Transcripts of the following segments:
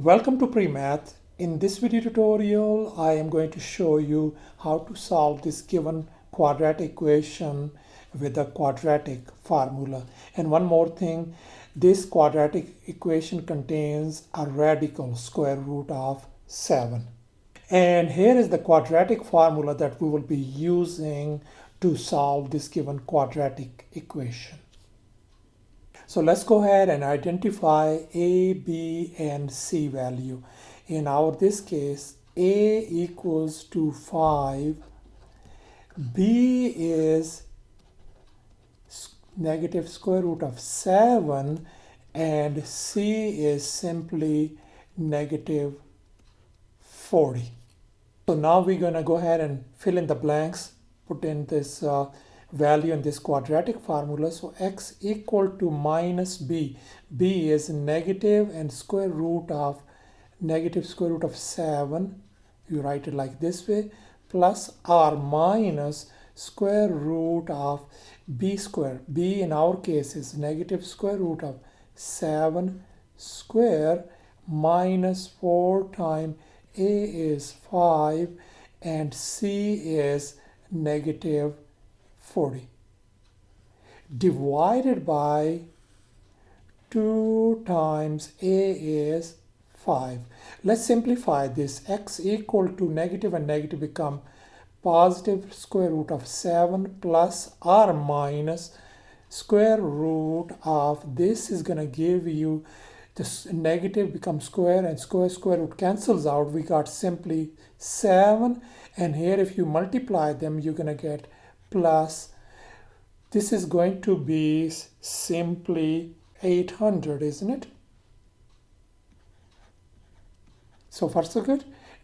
Welcome to Premath. In this video tutorial, I am going to show you how to solve this given quadratic equation with a quadratic formula. And one more thing, this quadratic equation contains a radical square root of 7. And here is the quadratic formula that we will be using to solve this given quadratic equation. So let's go ahead and identify A, B, and C value. In this case, A equals to 5, B is negative square root of 7, and C is simply negative 40. So now we're going to go ahead and fill in the blanks, put in this value in this quadratic formula. So x equal to minus b. B is negative and square root of negative square root of 7. You write it like this way, plus r minus square root of b square. B in our case is negative square root of 7 square minus 4 times a is 5 and c is negative 40 divided by 2 times a is 5. Let's simplify this. X equal to negative and negative become positive square root of 7 plus r minus square root of this is going to give you this negative becomes square and square root cancels out. We got simply 7, and here if you multiply them you're going to get plus, this is going to be simply 800, isn't it? So far so good.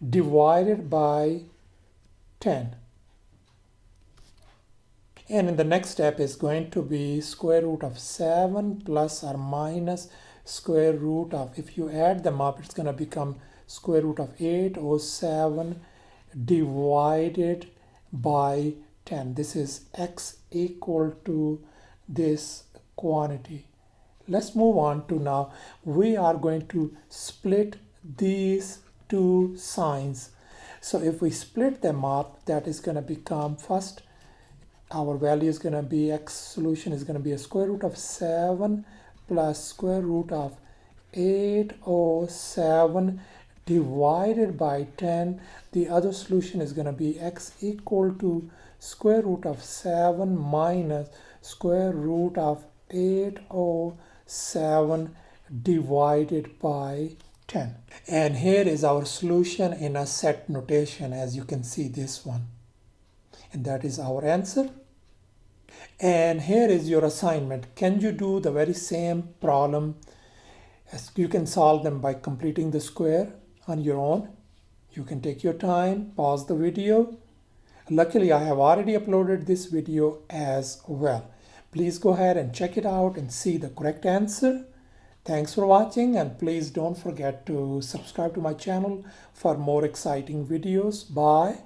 Divided by 10. And in the next step is going to be square root of 7 plus or minus square root of, if you add them up, it's going to become square root of 807 divided by 10. This is x equal to this quantity. Let's move on to now. We are going to split these two signs. So if we split them up, that is going to become, first our value is going to be, x solution is going to be a square root of 7 plus square root of 807 divided by 10. The other solution is going to be x equal to square root of 7 minus square root of 807 divided by 10. And here is our solution in a set notation, as you can see this one. And that is our answer. And here is your assignment. Can you do the very same problem? As you can solve them by completing the square on your own. You can take your time, pause the video. Luckily, I have already uploaded this video as well. Please go ahead and check it out and see the correct answer. Thanks for watching, and please don't forget to subscribe to my channel for more exciting videos. Bye.